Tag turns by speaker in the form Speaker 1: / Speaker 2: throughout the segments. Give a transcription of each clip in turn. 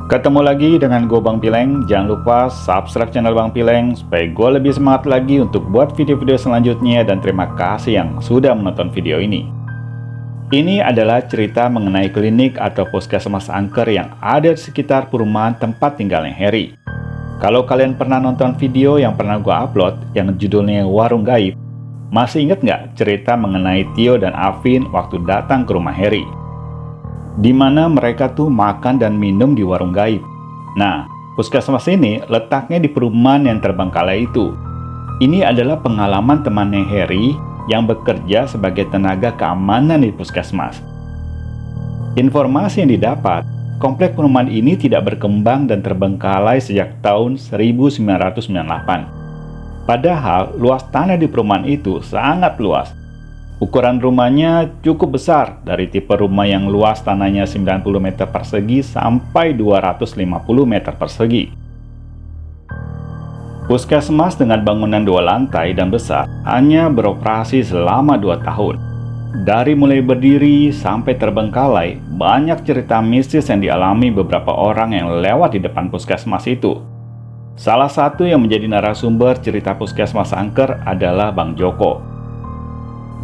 Speaker 1: Ketemu lagi dengan gue Bang Pileng. Jangan lupa subscribe channel Bang Pileng supaya gue lebih semangat lagi untuk buat video-video selanjutnya, dan terima kasih yang sudah menonton video ini. Ini adalah cerita mengenai klinik atau puskesmas angker yang ada di sekitar perumahan tempat tinggalnya Harry. Kalau kalian pernah nonton video yang pernah gue upload yang judulnya Warung Gaib, masih inget nggak cerita mengenai Tio dan Afin waktu datang ke rumah Harry? Di mana mereka tuh makan dan minum di warung gaib. Nah, puskesmas ini letaknya di perumahan yang terbengkalai itu. Ini adalah pengalaman temannya Harry yang bekerja sebagai tenaga keamanan di puskesmas. Informasi yang didapat, komplek perumahan ini tidak berkembang dan terbengkalai sejak tahun 1998. Padahal luas tanah di perumahan itu sangat luas. Ukuran rumahnya cukup besar, dari tipe rumah yang luas tanahnya 90 meter persegi sampai 250 meter persegi. Puskesmas dengan bangunan 2 lantai dan besar hanya beroperasi selama 2 tahun. Dari mulai berdiri sampai terbengkalai, banyak cerita mistis yang dialami beberapa orang yang lewat di depan puskesmas itu. Salah satu yang menjadi narasumber cerita puskesmas angker adalah Bang Joko.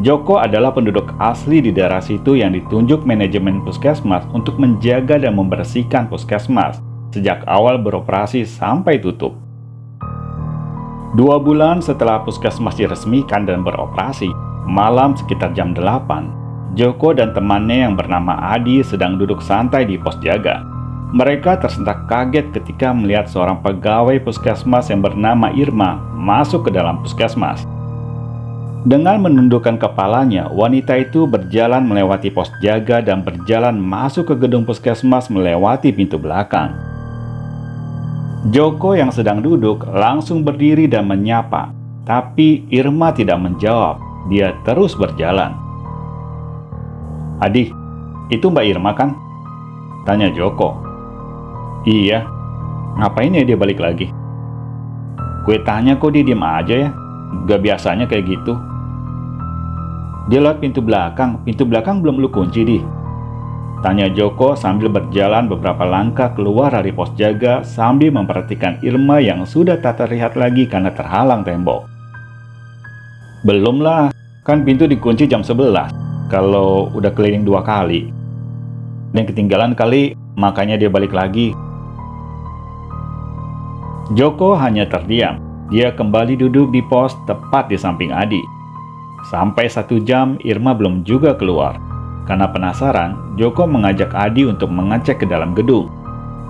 Speaker 1: Joko adalah penduduk asli di daerah situ yang ditunjuk manajemen puskesmas untuk menjaga dan membersihkan puskesmas sejak awal beroperasi sampai tutup. 2 bulan setelah puskesmas diresmikan dan beroperasi, malam sekitar jam 8, Joko dan temannya yang bernama Adi sedang duduk santai di pos jaga. Mereka tersentak kaget ketika melihat seorang pegawai puskesmas yang bernama Irma masuk ke dalam puskesmas. Dengan menundukkan kepalanya, wanita itu berjalan melewati pos jaga dan berjalan masuk ke gedung puskesmas melewati pintu belakang. Joko yang sedang duduk langsung berdiri dan menyapa, tapi Irma tidak menjawab. Dia terus berjalan. "Adi, itu Mbak Irma kan?" tanya Joko. "Iya, ngapain ya dia balik lagi?" "Gue tanya kok dia diem aja ya, gak biasanya kayak gitu." "Dia lewat pintu belakang belum lu kunci di?" tanya Joko sambil berjalan beberapa langkah keluar dari pos jaga sambil memperhatikan Irma yang sudah tak terlihat lagi karena terhalang tembok. "Belum lah, kan pintu dikunci jam 11, kalau udah keliling 2 kali. Dan ketinggalan kali, makanya dia balik lagi." Joko hanya terdiam. Dia kembali duduk di pos tepat di samping Adi. Sampai 1 jam, Irma belum juga keluar. Karena penasaran, Joko mengajak Adi untuk mengecek ke dalam gedung.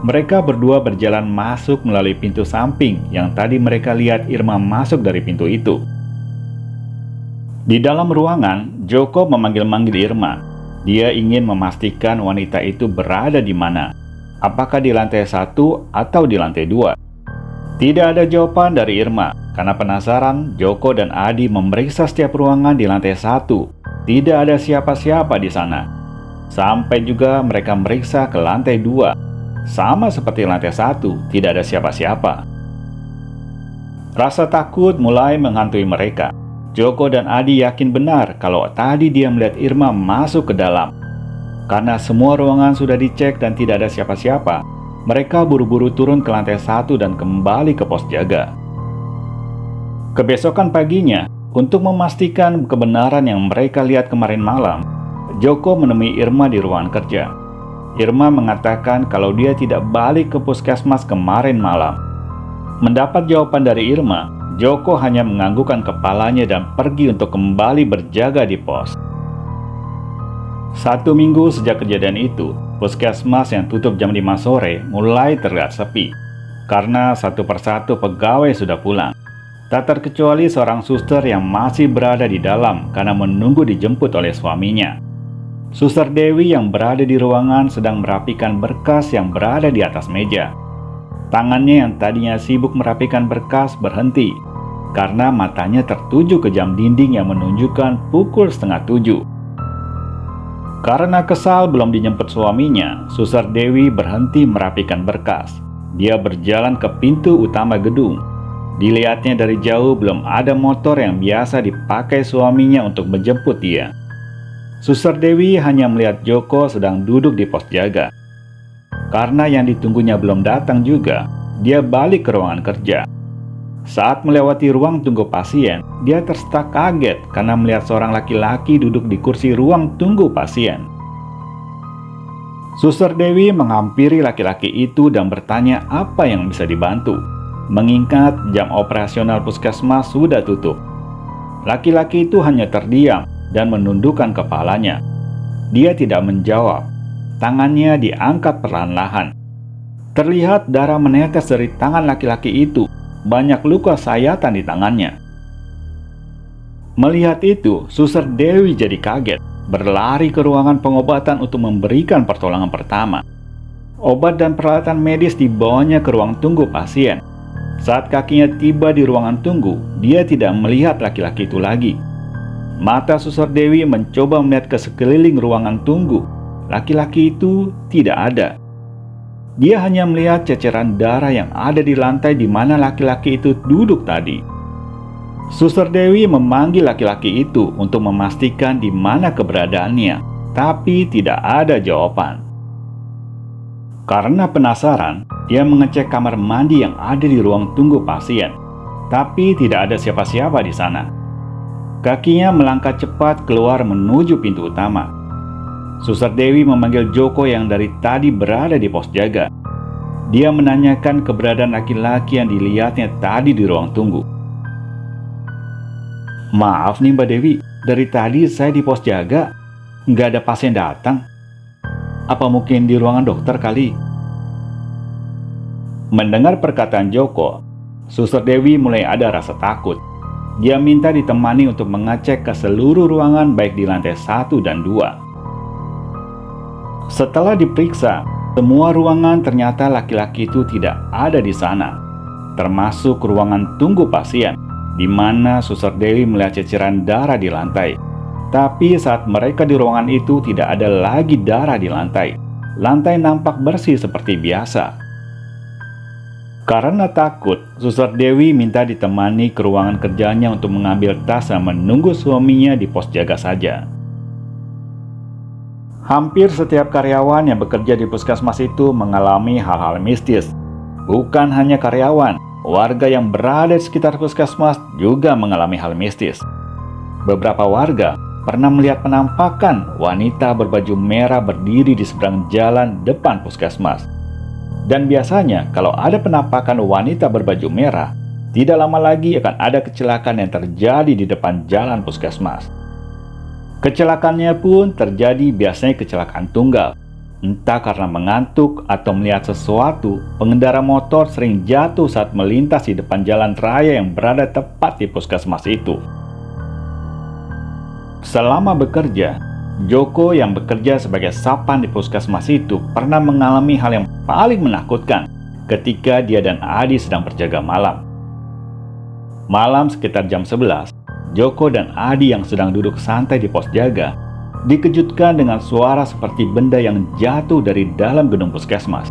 Speaker 1: Mereka berdua berjalan masuk melalui pintu samping yang tadi mereka lihat Irma masuk dari pintu itu. Di dalam ruangan, Joko memanggil-manggil Irma. Dia ingin memastikan wanita itu berada di mana. Apakah di lantai 1 atau di lantai 2? Tidak ada jawaban dari Irma. Karena penasaran, Joko dan Adi memeriksa setiap ruangan di lantai 1. Tidak ada siapa-siapa di sana. Sampai juga mereka meriksa ke lantai 2. Sama seperti lantai 1, tidak ada siapa-siapa. Rasa takut mulai menghantui mereka. Joko dan Adi yakin benar kalau tadi dia melihat Irma masuk ke dalam. Karena semua ruangan sudah dicek dan tidak ada siapa-siapa, mereka buru-buru turun ke lantai 1 dan kembali ke pos jaga. Kebesokan paginya, untuk memastikan kebenaran yang mereka lihat kemarin malam, Joko menemui Irma di ruangan kerja. Irma mengatakan kalau dia tidak balik ke puskesmas kemarin malam. Mendapat jawaban dari Irma, Joko hanya menganggukkan kepalanya dan pergi untuk kembali berjaga di pos. 1 minggu sejak kejadian itu, puskesmas yang tutup jam 5 sore mulai terlihat sepi. Karena satu persatu pegawai sudah pulang. Tak terkecuali seorang suster yang masih berada di dalam karena menunggu dijemput oleh suaminya. Suster Dewi yang berada di ruangan sedang merapikan berkas yang berada di atas meja. Tangannya yang tadinya sibuk merapikan berkas berhenti karena matanya tertuju ke jam dinding yang menunjukkan pukul 6:30. Karena kesal belum dijemput suaminya, Suster Dewi berhenti merapikan berkas. Dia berjalan ke pintu utama gedung. Dilihatnya dari jauh belum ada motor yang biasa dipakai suaminya untuk menjemput dia. Suster Dewi hanya melihat Joko sedang duduk di pos jaga. Karena yang ditunggunya belum datang juga, dia balik ke ruangan kerja. Saat melewati ruang tunggu pasien, dia tersetak kaget karena melihat seorang laki-laki duduk di kursi ruang tunggu pasien. Suster Dewi menghampiri laki-laki itu dan bertanya apa yang bisa dibantu, mengingat jam operasional puskesmas sudah tutup. Laki-laki itu hanya terdiam dan menundukkan kepalanya. Dia tidak menjawab. Tangannya diangkat perlahan-lahan. Terlihat darah menetes dari tangan laki-laki itu. Banyak luka sayatan di tangannya. Melihat itu, Suster Dewi jadi kaget, berlari ke ruangan pengobatan untuk memberikan pertolongan pertama. Obat dan peralatan medis dibawanya ke ruang tunggu pasien. Saat kakinya tiba di ruangan tunggu, dia tidak melihat laki-laki itu lagi. Mata Suster Dewi mencoba melihat ke sekeliling ruangan tunggu. Laki-laki itu tidak ada. Dia hanya melihat ceceran darah yang ada di lantai di mana laki-laki itu duduk tadi. Suster Dewi memanggil laki-laki itu untuk memastikan di mana keberadaannya, tapi tidak ada jawaban. Karena penasaran, dia mengecek kamar mandi yang ada di ruang tunggu pasien, tapi tidak ada siapa-siapa di sana. Kakinya melangkah cepat keluar menuju pintu utama. Suster Dewi memanggil Joko yang dari tadi berada di pos jaga. Dia menanyakan keberadaan laki-laki yang dilihatnya tadi di ruang tunggu. "Maaf nih Mbak Dewi, dari tadi saya di pos jaga, nggak ada pasien datang. Apa mungkin di ruangan dokter kali?" Mendengar perkataan Joko, Suster Dewi mulai ada rasa takut. Dia minta ditemani untuk mengecek ke seluruh ruangan baik di lantai 1 dan 2. Setelah diperiksa, semua ruangan ternyata laki-laki itu tidak ada di sana, termasuk ruangan tunggu pasien, di mana Suster Dewi melihat ceceran darah di lantai. Tapi saat mereka di ruangan itu tidak ada lagi darah di lantai. Lantai nampak bersih seperti biasa. Karena takut, Suster Dewi minta ditemani ke ruangan kerjanya untuk mengambil tas dan menunggu suaminya di pos jaga saja. Hampir setiap karyawan yang bekerja di puskesmas itu mengalami hal-hal mistis. Bukan hanya karyawan, warga yang berada di sekitar puskesmas juga mengalami hal mistis. Beberapa warga pernah melihat penampakan wanita berbaju merah berdiri di seberang jalan depan puskesmas. Dan biasanya kalau ada penampakan wanita berbaju merah, tidak lama lagi akan ada kecelakaan yang terjadi di depan jalan puskesmas. Kecelakaannya pun terjadi biasanya kecelakaan tunggal. Entah karena mengantuk atau melihat sesuatu, pengendara motor sering jatuh saat melintas di depan jalan raya yang berada tepat di puskesmas itu. Selama bekerja, Joko yang bekerja sebagai sapan di puskesmas itu pernah mengalami hal yang paling menakutkan ketika dia dan Adi sedang berjaga malam. Malam sekitar jam 11, Joko dan Adi yang sedang duduk santai di pos jaga dikejutkan dengan suara seperti benda yang jatuh dari dalam gedung puskesmas.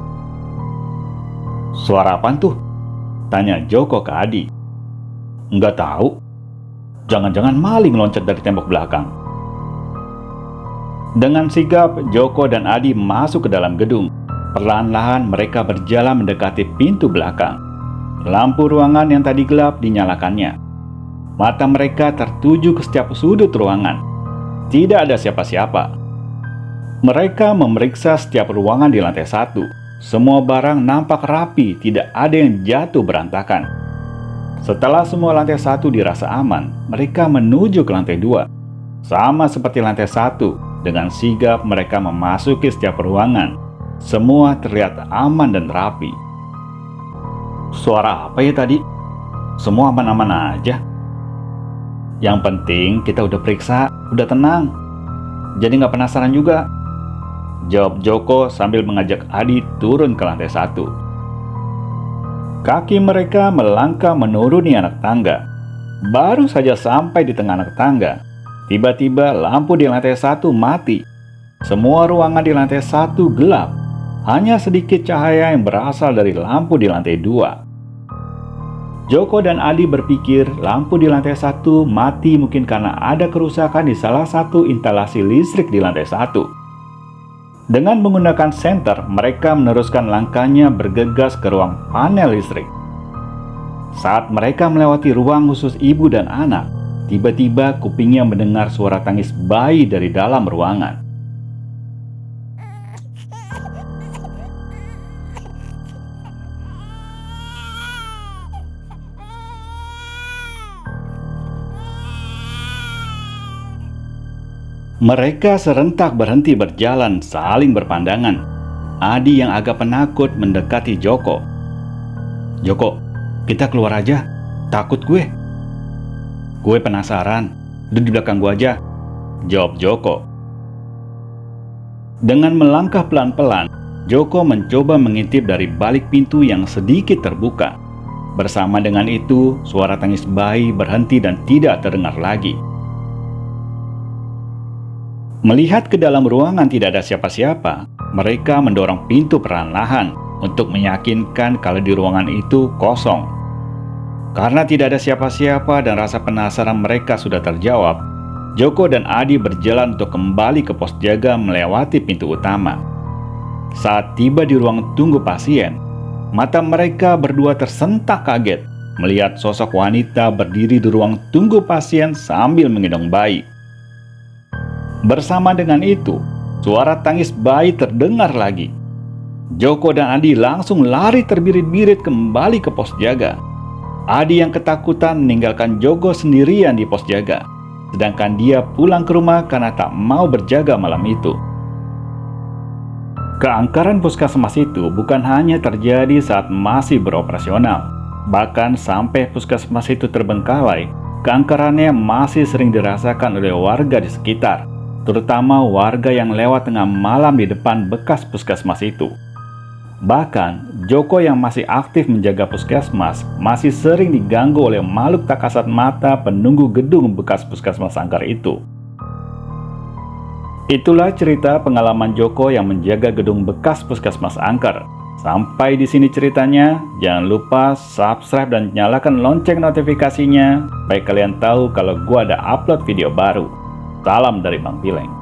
Speaker 1: "Suara apaan tuh?" tanya Joko ke Adi. "Nggak tahu. Jangan-jangan maling loncat dari tembok belakang." Dengan sigap, Joko dan Adi masuk ke dalam gedung. Perlahan-lahan mereka berjalan mendekati pintu belakang. Lampu ruangan yang tadi gelap dinyalakannya. Mata mereka tertuju ke setiap sudut ruangan. Tidak ada siapa-siapa. Mereka memeriksa setiap ruangan di lantai 1. Semua barang nampak rapi, tidak ada yang jatuh berantakan. Setelah semua lantai 1 dirasa aman, mereka menuju ke lantai 2. Sama seperti lantai 1, dengan sigap mereka memasuki setiap ruangan. Semua terlihat aman dan rapi. "Suara apa ya tadi? Semua aman-aman aja. Yang penting kita udah periksa, udah tenang. Jadi nggak penasaran juga," jawab Joko sambil mengajak Adi turun ke lantai 1. Kaki mereka melangkah menuruni anak tangga. Baru saja sampai di tengah anak tangga, tiba-tiba lampu di lantai 1 mati. Semua ruangan di lantai 1 gelap. Hanya sedikit cahaya yang berasal dari lampu di lantai 2. Joko dan Adi berpikir lampu di lantai 1 mati mungkin karena ada kerusakan di salah satu instalasi listrik di lantai 1. Dengan menggunakan senter, mereka meneruskan langkahnya bergegas ke ruang panel listrik. Saat mereka melewati ruang khusus ibu dan anak, tiba-tiba kupingnya mendengar suara tangis bayi dari dalam ruangan. Mereka serentak berhenti berjalan, saling berpandangan. Adi yang agak penakut mendekati Joko. "Joko, kita keluar aja. Takut gue." "Gue penasaran. Duduk di belakang gue aja," jawab Joko. Dengan melangkah pelan-pelan, Joko mencoba mengintip dari balik pintu yang sedikit terbuka. Bersama dengan itu, suara tangis bayi berhenti dan tidak terdengar lagi. Melihat ke dalam ruangan tidak ada siapa-siapa, mereka mendorong pintu perlahan-lahan untuk meyakinkan kalau di ruangan itu kosong. Karena tidak ada siapa-siapa dan rasa penasaran mereka sudah terjawab, Joko dan Adi berjalan untuk kembali ke pos jaga melewati pintu utama. Saat tiba di ruang tunggu pasien, mata mereka berdua tersentak kaget melihat sosok wanita berdiri di ruang tunggu pasien sambil menggendong bayi. Bersama dengan itu, suara tangis bayi terdengar lagi. Joko dan Adi langsung lari terbirit-birit kembali ke pos jaga. Adi yang ketakutan meninggalkan Joko sendirian di pos jaga, sedangkan dia pulang ke rumah karena tak mau berjaga malam itu. Keangkaran puskesmas itu bukan hanya terjadi saat masih beroperasional, bahkan sampai puskesmas itu terbengkalai, keangkarannya masih sering dirasakan oleh warga di sekitar, terutama warga yang lewat tengah malam di depan bekas puskesmas itu. Bahkan, Joko yang masih aktif menjaga puskesmas masih sering diganggu oleh makhluk tak kasat mata penunggu gedung bekas puskesmas angker itu. Itulah cerita pengalaman Joko yang menjaga gedung bekas puskesmas angker. Sampai di sini ceritanya, jangan lupa subscribe dan nyalakan lonceng notifikasinya supaya kalian tahu kalau gua ada upload video baru. Salam dari Bang Pileng.